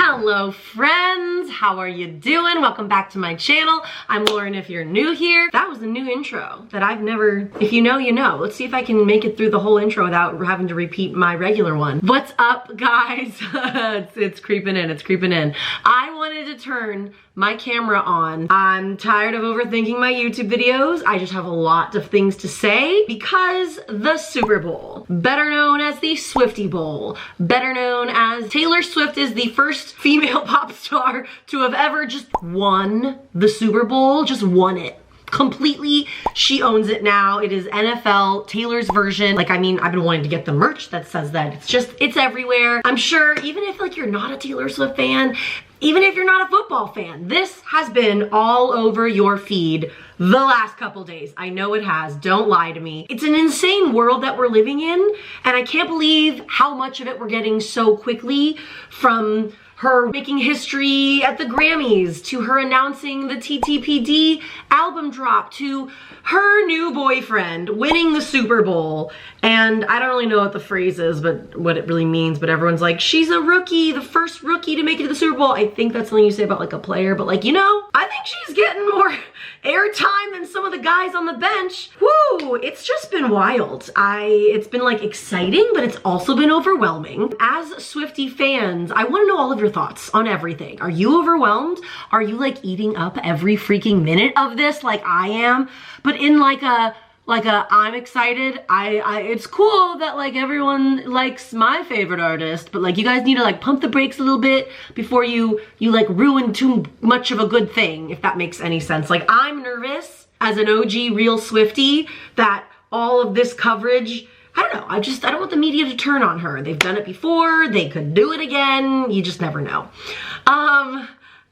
Hello friends, how are you doing? Welcome back to my channel. I'm Lauren if you're new here. That was a new intro that I've never, if you know, you know. Let's see if I can make it through the whole intro without having to repeat my regular one. What's up guys? it's creeping in, it's creeping in. I wanted to turn my camera on. I'm tired of overthinking my YouTube videos. I just have a lot of things to say because the Super Bowl, better known as the Swiftie Bowl, better known as Taylor Swift is the first female pop star to have ever just won the Super Bowl, just won it. Completely, she owns it now. It is NFL, Taylor's version. Like, I mean, I've been wanting to get the merch that says that. It's everywhere. I'm sure even if like you're not a Taylor Swift fan, even if you're not a football fan, this has been all over your feed the last couple days. I know it has, don't lie to me. It's an insane world that we're living in, and I can't believe how much of it we're getting so quickly, from her making history at the Grammys, to her announcing the TTPD album drop, to her new boyfriend winning the Super Bowl. And I don't really know what the phrase is, but what it really means, but everyone's like, she's a rookie, the first rookie to make it to the Super Bowl. I think that's something you say about like a player, but like, you know, I think she's getting more airtime than some of the guys on the bench. Woo, it's just been wild. It's been like exciting, but it's also been overwhelming. As Swiftie fans, I want to know all of your thoughts on everything. Are you overwhelmed? Are you like eating up every freaking minute of this like I am? But in like a I'm excited. It's cool that like everyone likes my favorite artist, but like you guys need to like pump the brakes a little bit before you like ruin too much of a good thing, if that makes any sense. Like, I'm nervous as an OG real Swiftie that all of this coverage, I don't know, I don't want the media to turn on her. They've done it before, they could do it again, you just never know.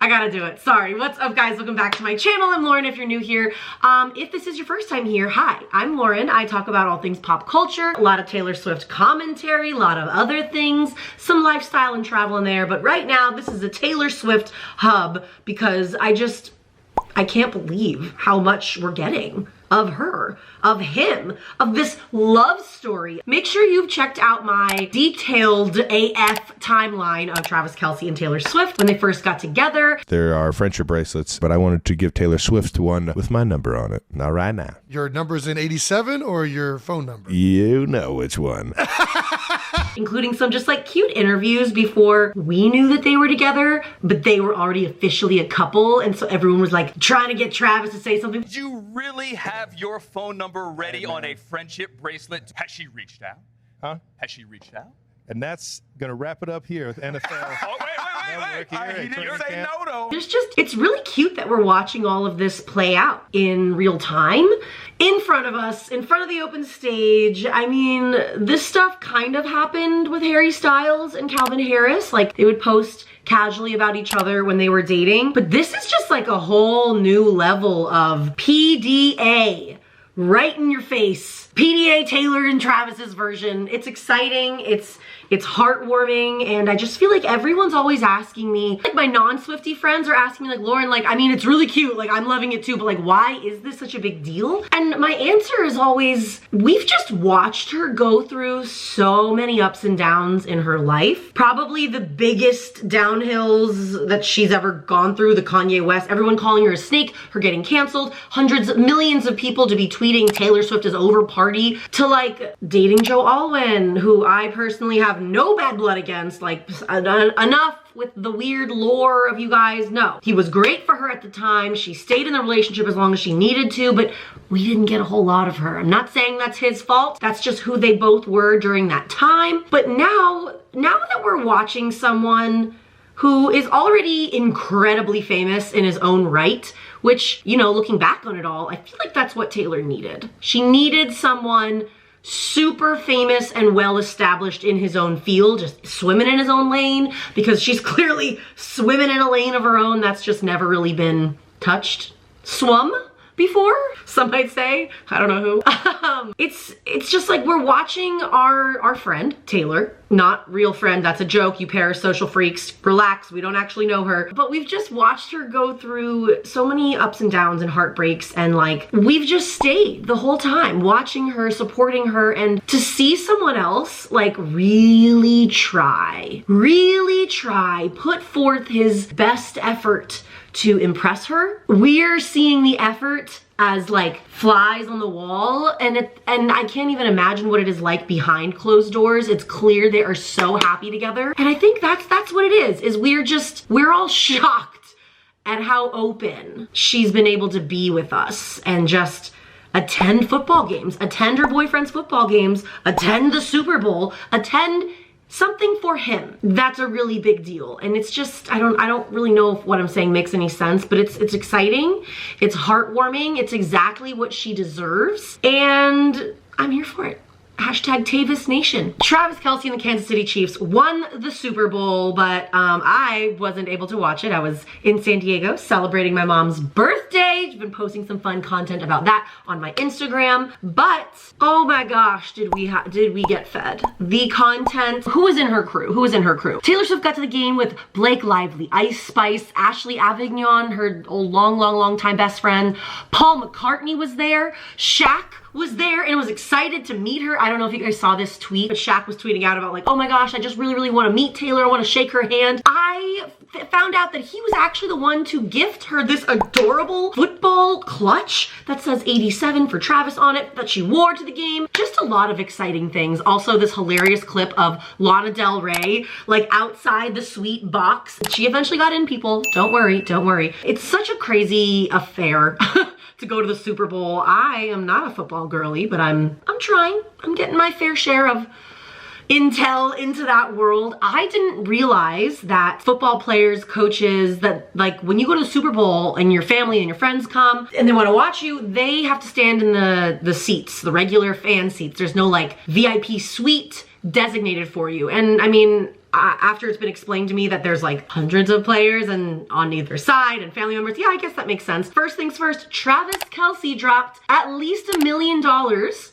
I gotta do it. Sorry. What's up guys? Welcome back to my channel. I'm Lauren if you're new here. If this is your first time here, hi, I'm Lauren. I talk about all things pop culture, a lot of Taylor Swift commentary, a lot of other things, some lifestyle and travel in there, but right now this is a Taylor Swift hub because I can't believe how much we're getting of her, of him, of this love story. Make sure you've checked out my detailed AF timeline of Travis Kelce and Taylor Swift when they first got together. There are friendship bracelets, but I wanted to give Taylor Swift one with my number on it. Not right now. Your number's in 87 or your phone number? You know which one. Including some just like cute interviews before we knew that they were together, but they were already officially a couple, and so everyone was like trying to get Travis to say something. Do you really have your phone number ready on a friendship bracelet? Has she reached out? Huh? Has she reached out? And that's going to wrap it up here with NFL. Oh, wait. He didn't say no, though. It's really cute that we're watching all of this play out in real time, in front of us, in front of the open stage. I mean, this stuff kind of happened with Harry Styles and Calvin Harris. Like, they would post casually about each other when they were dating. But this is just like a whole new level of PDA. Right in your face. PDA Taylor and Travis's version. It's exciting, it's heartwarming, and I just feel like everyone's always asking me, like my non-Swiftie friends are asking me like, Lauren, like, I mean, it's really cute, like I'm loving it too, but like, why is this such a big deal? And my answer is always, we've just watched her go through so many ups and downs in her life. Probably the biggest downhills that she's ever gone through, the Kanye West, everyone calling her a snake, her getting canceled, hundreds of millions of people to be tweeting Taylor Swift is over party, to like dating Joe Alwyn, who I personally have no bad blood against, like enough with the weird lore of you guys. No, he was great for her at the time. She stayed in the relationship as long as she needed to, but we didn't get a whole lot of her. I'm not saying that's his fault. That's just who they both were during that time. But now that we're watching someone who is already incredibly famous in his own right, which, you know, looking back on it all, I feel like that's what Taylor needed. She needed someone super famous and well established in his own field, just swimming in his own lane, because she's clearly swimming in a lane of her own that's just never really been touched, swum before, some might say. I don't know who. It's just like we're watching our friend Taylor not real friend. That's a joke. You parasocial freaks. Relax. We don't actually know her. But we've just watched her go through so many ups and downs and heartbreaks, and like, we've just stayed the whole time watching her, supporting her, and to see someone else like really try, put forth his best effort to impress her. We're seeing the effort as like flies on the wall, and I can't even imagine what it is like behind closed doors. It's clear they are so happy together, and I think that's what it is we're all shocked at how open she's been able to be with us and just attend football games, attend her boyfriend's football games, attend the Super Bowl, attend something for him. That's a really big deal. And it's just, I don't really know if what I'm saying makes any sense, but it's exciting. It's heartwarming. It's exactly what she deserves. And I'm here for it. Hashtag Tavis Nation. Travis Kelce and the Kansas City Chiefs won the Super Bowl, but I wasn't able to watch it. I was in San Diego celebrating my mom's birthday. I've been posting some fun content about that on my Instagram. But oh my gosh, did we get fed the content? Who was in her crew? Taylor Swift got to the game with Blake Lively, Ice Spice, Ashley Avignon, her old long time best friend. Paul McCartney was there. Shaq was there and was excited to meet her. I don't know if you guys saw this tweet, but Shaq was tweeting out about like, oh my gosh, I just really want to meet Taylor. I want to shake her hand. I found out that he was actually the one to gift her this adorable football clutch that says 87 for Travis on it that she wore to the game. Just a lot of exciting things. Also, this hilarious clip of Lana Del Rey like outside the sweet box. She eventually got in, people. Don't worry. It's such a crazy affair to go to the Super Bowl. I am not a football girly, but I'm trying. I'm getting my fair share of intel into that world. I didn't realize that football players, coaches, that like when you go to the Super Bowl and your family and your friends come and they want to watch you, they have to stand in the seats, the regular fan seats. There's no like VIP suite designated for you. And I mean, after it's been explained to me that there's like hundreds of players and on either side and family members, yeah, I guess that makes sense. First things first, Travis Kelce dropped at least $1 million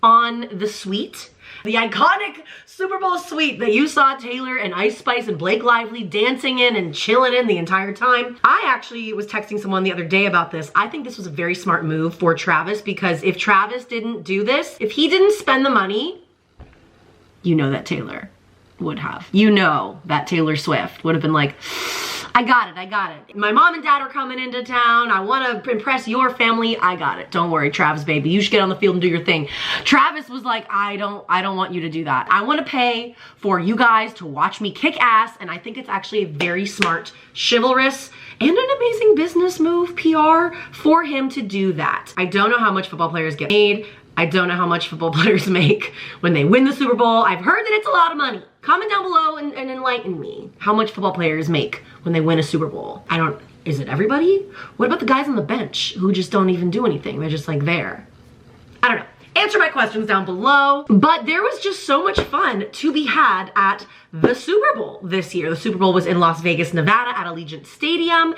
on the suite. The iconic Super Bowl suite that you saw Taylor and Ice Spice and Blake Lively dancing in and chilling in the entire time. I actually was texting someone the other day about this. I think this was a very smart move for Travis, because if Travis didn't do this, if he didn't spend the money, you know that Taylor would have. You know that Taylor Swift would have been like, I got it. My mom and dad are coming into town. I want to impress your family. I got it. Don't worry, Travis, baby. You should get on the field and do your thing. Travis was like, I don't want you to do that. I want to pay for you guys to watch me kick ass. And I think it's actually a very smart, chivalrous, and an amazing business move, PR, for him to do that. I don't know how much football players get paid. I don't know how much football players make when they win the Super Bowl. I've heard that it's a lot of money. Comment down below and enlighten me how much football players make when they win a Super Bowl. Is it everybody? What about the guys on the bench who just don't even do anything? They're just like there. I don't know. Answer my questions down below. But there was just so much fun to be had at the Super Bowl this year. The Super Bowl was in Las Vegas, Nevada at Allegiant Stadium.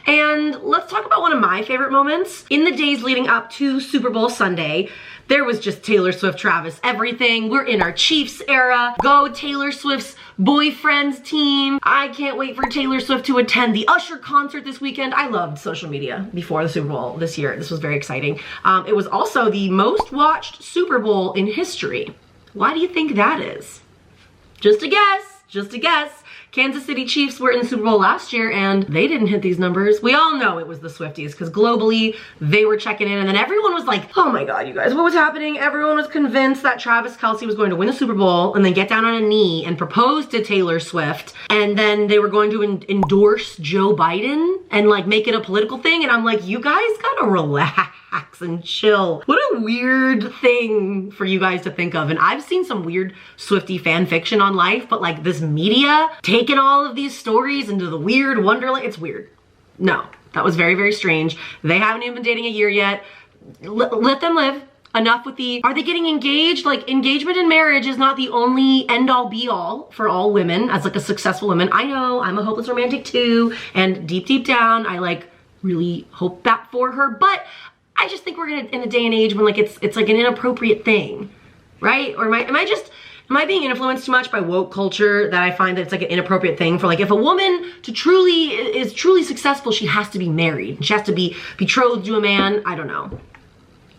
And let's talk about one of my favorite moments. In the days leading up to Super Bowl Sunday, there was just Taylor Swift, Travis, everything. We're in our Chiefs era. Go Taylor Swift's boyfriend's team. I can't wait for Taylor Swift to attend the Usher concert this weekend. I loved social media before the Super Bowl this year. This was very exciting. It was also the most watched Super Bowl in history. Why do you think that is? Just a guess. Kansas City Chiefs were in the Super Bowl last year and they didn't hit these numbers. We all know it was the Swifties because globally they were checking in, and then everyone was like, oh my God, you guys, what was happening? Everyone was convinced that Travis Kelce was going to win the Super Bowl and then get down on a knee and propose to Taylor Swift. And then they were going to endorse Joe Biden and like make it a political thing. And I'm like, you guys gotta relax and chill. What a weird thing for you guys to think of. And I've seen some weird Swiftie fan fiction on Life, but like this media taking all of these stories into the weird wonderland, it's weird. No, that was very, very strange. They haven't even been dating a year yet. Let them live. Enough with the, are they getting engaged? Like, engagement and marriage is not the only end all be all for all women as like a successful woman. I know, I'm a hopeless romantic too. And deep down, I like really hope that for her. But I just think we're in a day and age when like it's like an inappropriate thing, right? Or am Am I being influenced too much by woke culture that I find that it's like an inappropriate thing for like if a woman is truly successful, she has to be married. She has to be betrothed to a man. I don't know.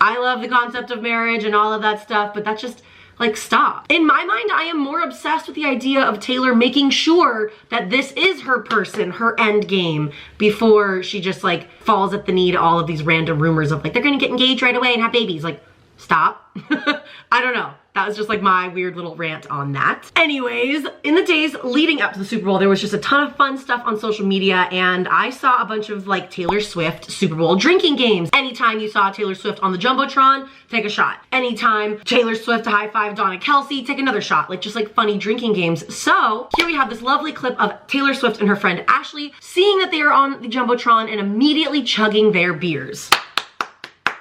I love the concept of marriage and all of that stuff, but that's just like, stop. In my mind, I am more obsessed with the idea of Taylor making sure that this is her person, her end game, before she just like falls at the knee to all of these random rumors of like, they're gonna get engaged right away and have babies. Like, stop. I don't know. That was just like my weird little rant on that. Anyways, in the days leading up to the Super Bowl, there was just a ton of fun stuff on social media, and I saw a bunch of like Taylor Swift Super Bowl drinking games. Anytime you saw Taylor Swift on the Jumbotron, take a shot. Anytime Taylor Swift high five Donna Kelce, take another shot. Like just like funny drinking games. So here we have this lovely clip of Taylor Swift and her friend Ashley seeing that they are on the Jumbotron and immediately chugging their beers.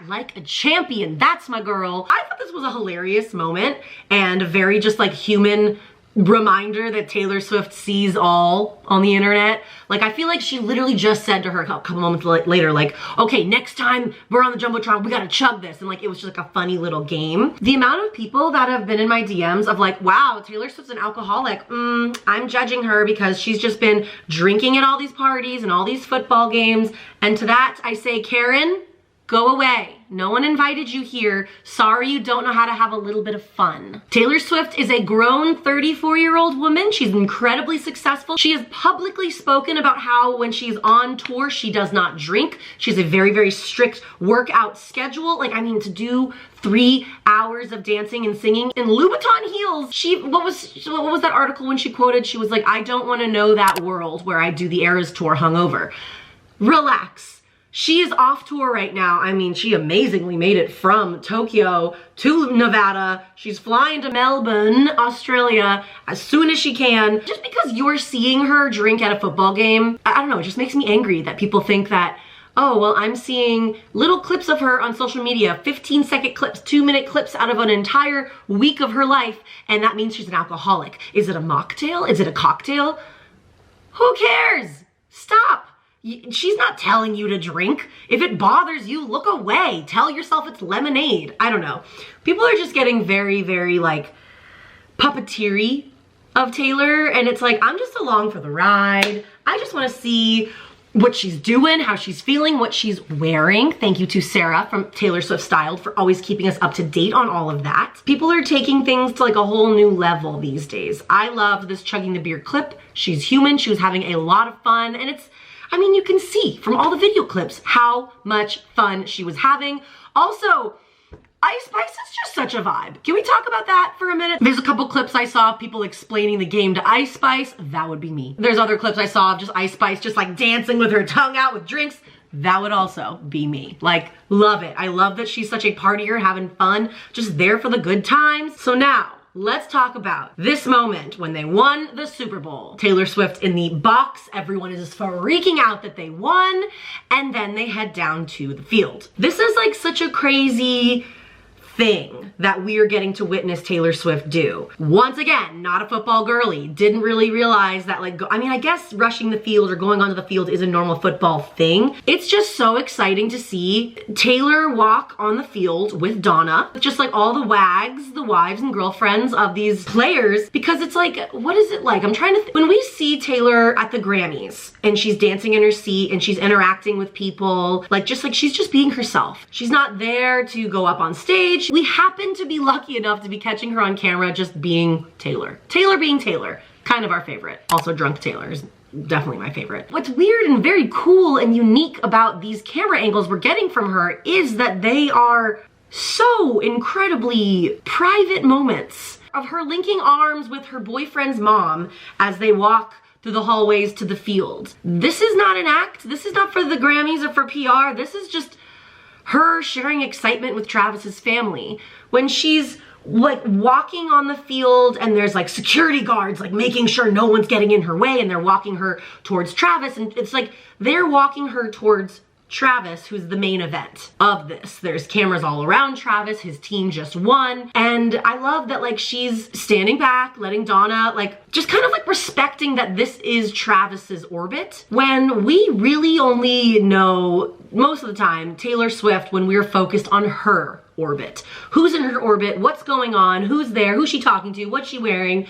Like a champion, that's my girl. I thought this was a hilarious moment and a very just like human reminder that Taylor Swift sees all on the internet. Like I feel like she literally just said to her a couple moments later, like, okay, next time we're on the Jumbotron, we gotta chug this. And like, it was just like a funny little game. The amount of people that have been in my DMs of like, wow, Taylor Swift's an alcoholic. I'm judging her because she's just been drinking at all these parties and all these football games. And to that, I say, Karen, go away. No one invited you here. Sorry you don't know how to have a little bit of fun. Taylor Swift is a grown 34-year-old woman. She's incredibly successful. She has publicly spoken about how when she's on tour, she does not drink. She has a very, very strict workout schedule. Like, I mean, to do 3 hours of dancing and singing in Louboutin heels. What was that article when she quoted? She was like, I don't want to know that world where I do the Eras tour hungover. Relax. She is off tour right now. I mean, she amazingly made it from Tokyo to Nevada. She's flying to Melbourne, Australia, as soon as she can. Just because you're seeing her drink at a football game, I don't know, it just makes me angry that people think that, oh, well, I'm seeing little clips of her on social media, 15-second clips, 2-minute clips out of an entire week of her life, and that means she's an alcoholic. Is it a mocktail? Is it a cocktail? Who cares? Stop. She's not telling you to drink. If it bothers you, look away. Tell yourself it's lemonade. I don't know. People are just getting very, very like puppeteery of Taylor, and it's like, I'm just along for the ride. I just want to see what she's doing, how she's feeling, what she's wearing. Thank you to Sarah from Taylor Swift Styled for always keeping us up to date on all of that. People are taking things to like a whole new level these days. I love this chugging the beer clip. She's human. She was having a lot of fun, and it's, I mean, you can see from all the video clips how much fun she was having. Also, Ice Spice is just such a vibe. Can we talk about that for a minute? There's a couple clips I saw of people explaining the game to Ice Spice. That would be me. There's other clips I saw of just Ice Spice just like dancing with her tongue out with drinks. That would also be me. Like, love it. I love that she's such a partier, having fun, just there for the good times. So now, let's talk about this moment when they won the Super Bowl. Taylor Swift in the box, everyone is freaking out that they won, and then they head down to the field. This is like such a crazy thing that we are getting to witness Taylor Swift do. Once again, not a football girly. Didn't really realize that, like, I mean, I guess rushing the field or going onto the field is a normal football thing. It's just so exciting to see Taylor walk on the field with Donna, just like all the wags, the wives and girlfriends of these players, because it's like, what is it like? I'm trying to when we see Taylor at the Grammys and she's dancing in her seat and she's interacting with people, like she's just being herself. She's not there to go up on stage. We happen to be lucky enough to be catching her on camera just being Taylor. Taylor being Taylor, kind of our favorite. Also Drunk Taylor is definitely my favorite. What's weird and very cool and unique about these camera angles we're getting from her is that they are so incredibly private moments of her linking arms with her boyfriend's mom as they walk through the hallways to the field. This is not an act. This is not for the Grammys or for PR. This is just her sharing excitement with Travis's family. When she's like walking on the field and there's like security guards like making sure no one's getting in her way, and they're walking her towards Travis, and it's like they're walking her towards Travis, who's the main event of this. There's cameras all around Travis, his team just won. And I love that like she's standing back, letting Donna like, just kind of like respecting that this is Travis's orbit. When we really only know, most of the time, Taylor Swift when we're focused on her orbit. Who's in her orbit, what's going on, who's there, who's she talking to, what's she wearing.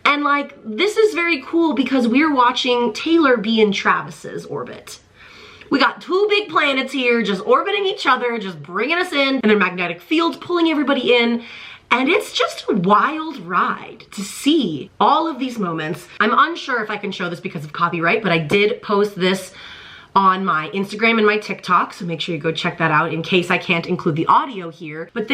And like, this is very cool because we're watching Taylor be in Travis's orbit. We got two big planets here just orbiting each other, just bringing us in, and their magnetic fields pulling everybody in. And it's just a wild ride to see all of these moments. I'm unsure if I can show this because of copyright, but I did post this on my Instagram and my TikTok, so make sure you go check that out in case I can't include the audio here. But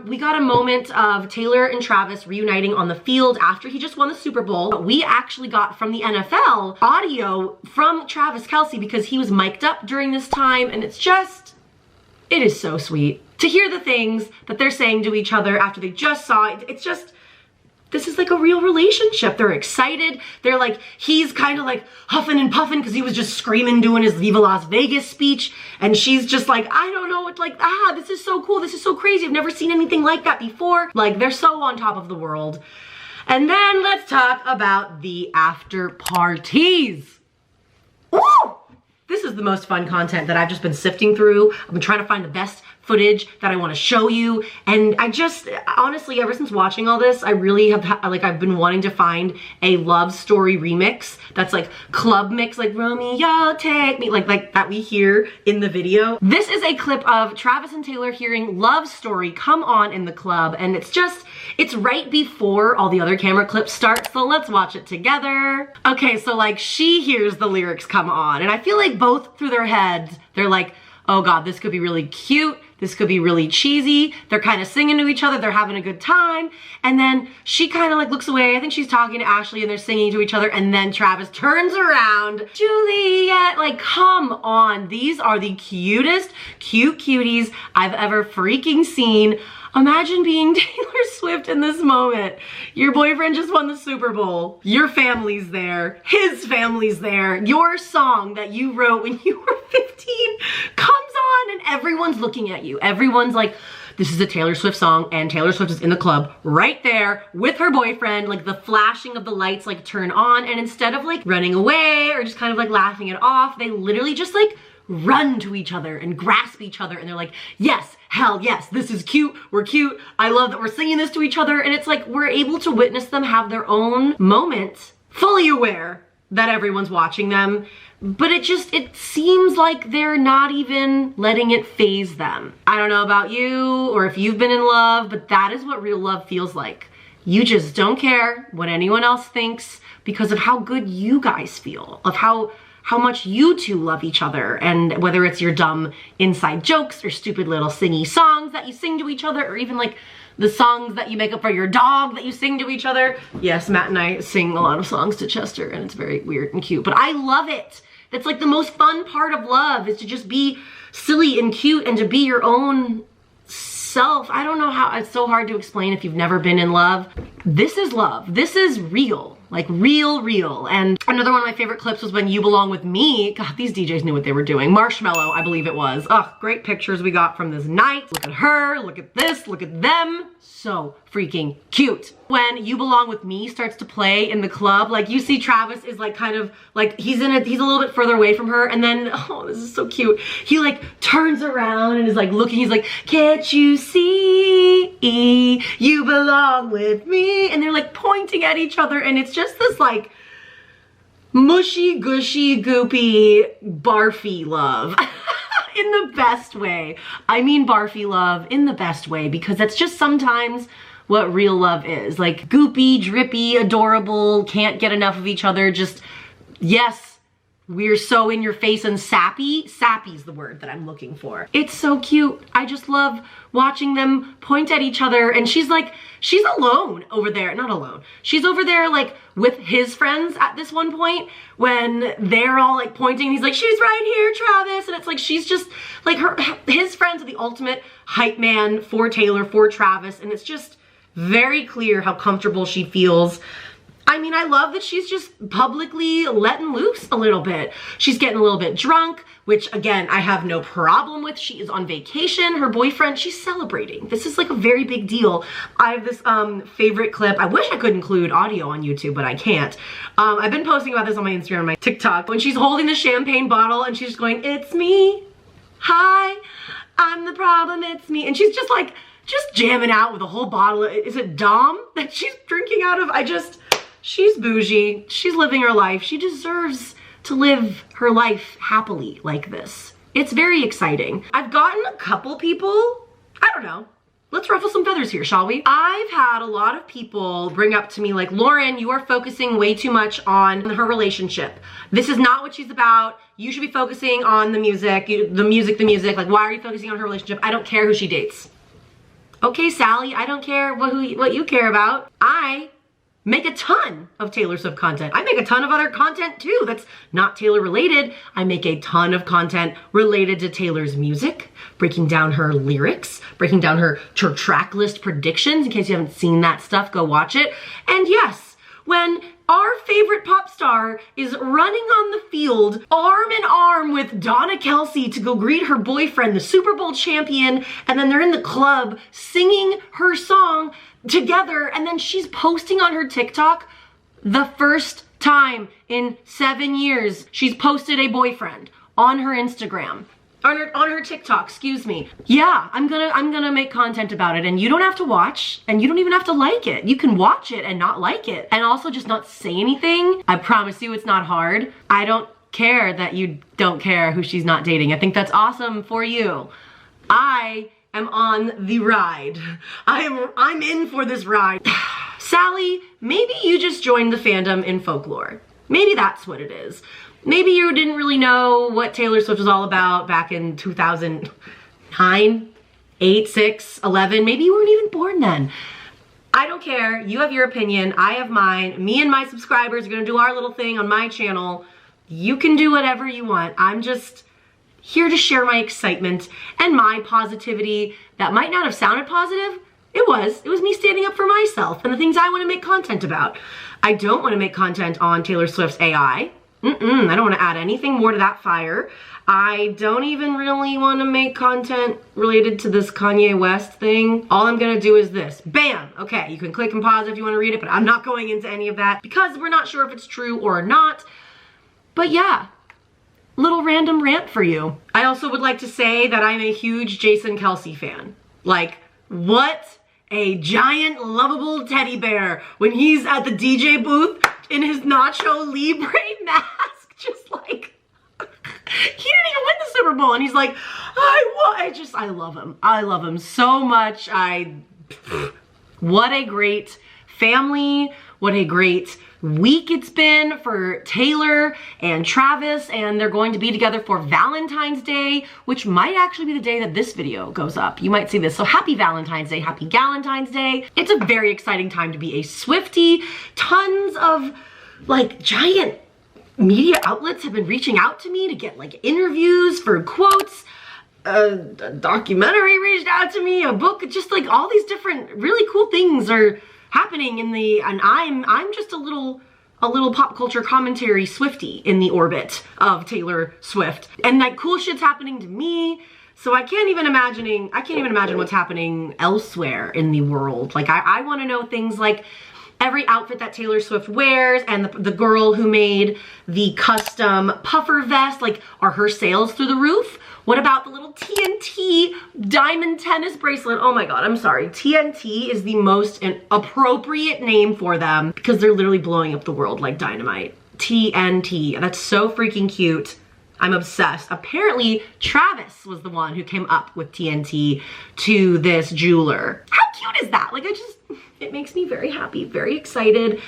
we got a moment of Taylor and Travis reuniting on the field after he just won the Super Bowl. But we actually got from the NFL audio from Travis Kelce because he was mic'd up during this time, and it's just, it is so sweet to hear the things that they're saying to each other after they just saw it. It's just, this is like a real relationship. They're excited. They're like, he's kind of like huffing and puffing because he was just screaming doing his Viva Las Vegas speech. And she's just like, I don't know, it's like, this is so cool. This is so crazy. I've never seen anything like that before. Like, they're so on top of the world. And then let's talk about the after parties. Woo! This is the most fun content that I've just been sifting through. I've been trying to find the best footage that I want to show you. And I just, honestly, ever since watching all this, I really have, I've been wanting to find a love story remix that's like club mix, like Romeo, take me, like that we hear in the video. This is a clip of Travis and Taylor hearing Love Story come on in the club. And it's just, it's right before all the other camera clips start. So let's watch it together. Okay, so like she hears the lyrics come on. And I feel like both through their heads, they're like, oh God, this could be really cute. This could be really cheesy. They're kind of singing to each other. They're having a good time. And then she kind of like looks away. I think she's talking to Ashley and they're singing to each other. And then Travis turns around. Juliet, like, come on. These are the cutest cute cuties I've ever freaking seen. Imagine being Taylor Swift in this moment. Your boyfriend just won the Super Bowl. Your family's there. His family's there. Your song that you wrote when you were 15 comes on and everyone's looking at you. Everyone's like, this is a Taylor Swift song and Taylor Swift is in the club right there with her boyfriend. Like the flashing of the lights like turn on, and instead of like running away or just kind of like laughing it off, they literally just like run to each other and grasp each other, and they're like, yes, hell yes, this is cute, we're cute, I love that we're singing this to each other. And it's like we're able to witness them have their own moments, fully aware that everyone's watching them, but it seems like they're not even letting it faze them. I don't know about you or if you've been in love, but that is what real love feels like. You just don't care what anyone else thinks because of how good you guys feel, of how much you two love each other, and whether it's your dumb inside jokes or stupid little singy songs that you sing to each other, or even like the songs that you make up for your dog that you sing to each other. Yes, Matt and I sing a lot of songs to Chester and it's very weird and cute, but I love it. That's like the most fun part of love, is to just be silly and cute and to be your own self. I don't know how, it's so hard to explain if you've never been in love. This is love. This is real. Like real. And another one of my favorite clips was when You Belong With Me. God, these DJs knew what they were doing. Marshmallow, I believe it was. Ugh, great pictures we got from this night. Look at her, look at this, look at them. So freaking cute. When You Belong With Me starts to play in the club, like you see Travis is like kind of like, he's a little bit further away from her, and then, oh, this is so cute. He like turns around and is like looking, he's like, can't you see you belong with me? And they're like pointing at each other, and it's just this like mushy, gushy, goopy, barfy love. In the best way. I mean barfy love in the best way, because that's just sometimes what real love is. Like goopy, drippy, adorable, can't get enough of each other, just, yes, we're so in your face and sappy. Sappy's the word that I'm looking for. It's so cute. I just love watching them point at each other, and she's like, she's alone over there. Not alone. She's over there like with his friends at this one point when they're all like pointing. He's like, she's right here, Travis. And it's like, she's just like his friends are the ultimate hype man for Taylor, for Travis. And it's just very clear how comfortable she feels I mean, I love that she's just publicly letting loose a little bit. She's getting a little bit drunk, which again, I have no problem with. She is on vacation. Her boyfriend, she's celebrating. This is like a very big deal. I have this favorite clip. I wish I could include audio on YouTube, but I can't. I've been posting about this on my Instagram and my TikTok. When she's holding the champagne bottle and she's just going, "It's me. Hi, I'm the problem, it's me." And she's just like, just jamming out with a whole bottle. Is it Dom that she's drinking out of? She's bougie. She's living her life. She deserves to live her life happily like this. It's very exciting. I've gotten a couple people, I don't know, let's ruffle some feathers here, shall we? I've had a lot of people bring up to me like, "Lauren, you are focusing way too much on her relationship. This is not what she's about. You should be focusing on the music, the music. Like, why are you focusing on her relationship? I don't care who she dates." Okay, Sally, I don't care what you care about. I make a ton of Taylor Swift content. I make a ton of other content too that's not Taylor related. I make a ton of content related to Taylor's music, breaking down her lyrics, breaking down her track list predictions. In case you haven't seen that stuff, go watch it. And yes, when our favorite pop star is running on the field arm in arm with Donna Kelce to go greet her boyfriend, the Super Bowl champion, and then they're in the club singing her song together, and then she's posting on her TikTok the first time in 7 years she's posted a boyfriend on her Instagram. On her TikTok, excuse me. Yeah, I'm gonna make content about it, and you don't have to watch, and you don't even have to like it. You can watch it and not like it, and also just not say anything. I promise you it's not hard. I don't care that you don't care who she's not dating. I think that's awesome for you. I am on the ride. I'm in for this ride. Sally, maybe you just joined the fandom in folklore. Maybe that's what it is. Maybe you didn't really know what Taylor Swift was all about back in 2009, 8, 6, 11. Maybe you weren't even born then. I don't care. You have your opinion. I have mine. Me and my subscribers are gonna do our little thing on my channel. You can do whatever you want. I'm just here to share my excitement and my positivity that might not have sounded positive. It was me standing up for myself and the things I want to make content about. I don't want to make content on Taylor Swift's AI. I don't want to add anything more to that fire. I don't even really want to make content related to this Kanye West thing. All I'm gonna do is this. Bam! Okay, you can click and pause if you want to read it, but I'm not going into any of that because we're not sure if it's true or not. But yeah, little random rant for you. I also would like to say that I'm a huge Jason Kelce fan. Like, what a giant lovable teddy bear when he's at the DJ booth in his Nacho Libre mask, just like, he didn't even win the Super Bowl and he's like, I love him. I love him so much. What a great family. What a great week it's been for Taylor and Travis, and they're going to be together for Valentine's Day, which might actually be the day that this video goes up. You might see this. So happy Valentine's Day, happy Galentine's Day. It's a very exciting time to be a Swiftie. Tons of like giant media outlets have been reaching out to me to get like interviews for quotes. A documentary reached out to me, a book, just like all these different really cool things are happening in the, and I'm just a little pop culture commentary Swiftie in the orbit of Taylor Swift. And like cool shit's happening to me. So I can't even imagine what's happening elsewhere in the world. Like I want to know things like every outfit that Taylor Swift wears, and the girl who made the custom puffer vest, like are her sales through the roof? What about the little TNT diamond tennis bracelet? Oh my God, I'm sorry. TNT is the most appropriate name for them because they're literally blowing up the world like dynamite. TNT, that's so freaking cute. I'm obsessed. Apparently, Travis was the one who came up with TNT to this jeweler. How cute is that? Like it makes me very happy, very excited.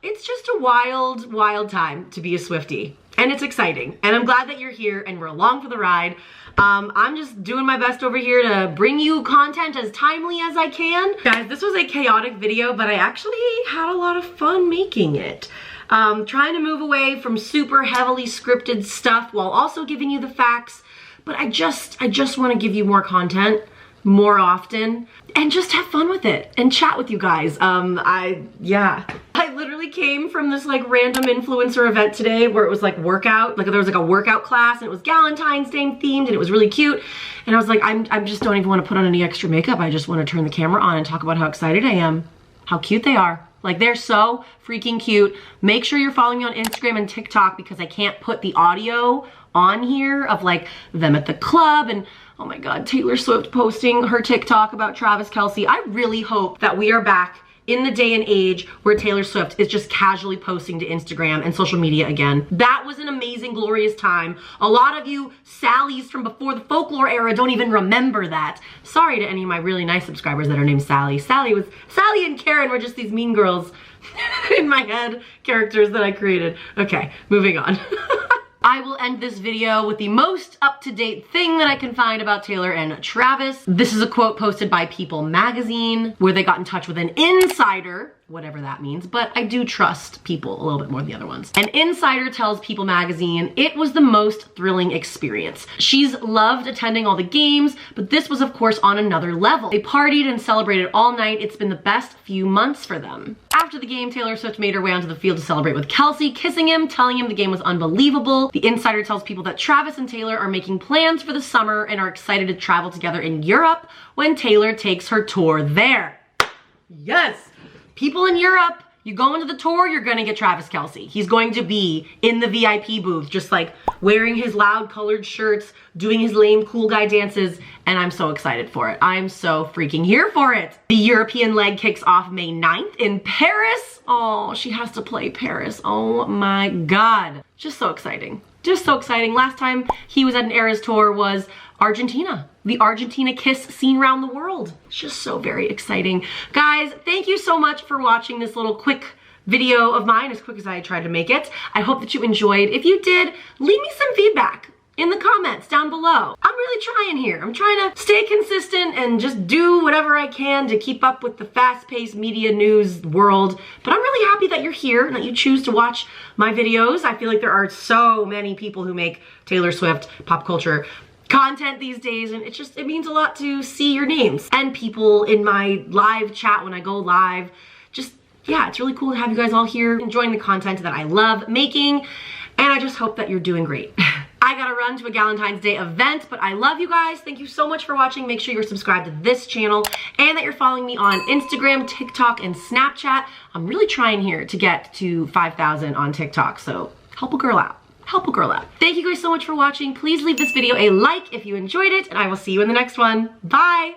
It's just a wild, wild time to be a Swiftie. And it's exciting. And I'm glad that you're here and we're along for the ride. I'm just doing my best over here to bring you content as timely as I can. Guys, this was a chaotic video, but I actually had a lot of fun making it. Trying to move away from super heavily scripted stuff while also giving you the facts. But I just want to give you more content. more often and just have fun with it and chat with you guys. I literally came from this like random influencer event today where it was like workout, like there was like a workout class and it was Valentine's Day themed and it was really cute. And I was like, I just don't even want to put on any extra makeup. I just want to turn the camera on and talk about how excited I am, how cute they are. Like they're so freaking cute. Make sure you're following me on Instagram and TikTok because I can't put the audio on here of like them at the club and oh my God, Taylor Swift posting her TikTok about Travis Kelce. I really hope that we are back in the day and age where Taylor Swift is just casually posting to Instagram and social media again. That was an amazing, glorious time. A lot of you Sallys from before the folklore era don't even remember that. Sorry to any of my really nice subscribers that are named Sally. Sally and Karen were just these mean girls in my head, characters that I created. Okay, moving on. I will end this video with the most up-to-date thing that I can find about Taylor and Travis. This is a quote posted by People magazine where they got in touch with an insider, whatever that means, but I do trust People a little bit more than the other ones. An insider tells People magazine it was the most thrilling experience. She's loved attending all the games, but this was of course on another level. They partied and celebrated all night. It's been the best few months for them. After the game, Taylor Swift made her way onto the field to celebrate with Kelce, kissing him, telling him the game was unbelievable. The insider tells People that Travis and Taylor are making plans for the summer and are excited to travel together in Europe when Taylor takes her tour there. Yes! People in Europe, you go into the tour, you're gonna get Travis Kelce. He's going to be in the VIP booth, just like wearing his loud colored shirts, doing his lame cool guy dances, and I'm so excited for it. I'm so freaking here for it. The European leg kicks off May 9th in Paris. Oh, she has to play Paris. Oh my God. Just so exciting. Just so exciting. Last time he was at an Eras tour was Argentina. The Argentina kiss seen around the world. It's just so very exciting. Guys, thank you so much for watching this little quick video of mine, as quick as I tried to make it. I hope that you enjoyed. If you did, leave me some feedback in the comments down below. I'm really trying here. I'm trying to stay consistent and just do whatever I can to keep up with the fast-paced media news world. But I'm really happy that you're here and that you choose to watch my videos. I feel like there are so many people who make Taylor Swift pop culture content these days, and it means a lot to see your names and people in my live chat when I go live. Just, yeah, it's really cool to have you guys all here enjoying the content that I love making, and I just hope that you're doing great. I gotta run to a Valentine's Day event, but I love you guys. Thank you so much for watching. Make sure you're subscribed to this channel and that you're following me on Instagram, TikTok, and Snapchat. I'm really trying here to get to 5,000 on TikTok, so help a girl out. Help a girl out. Thank you guys so much for watching. Please leave this video a like if you enjoyed it, and I will see you in the next one. Bye!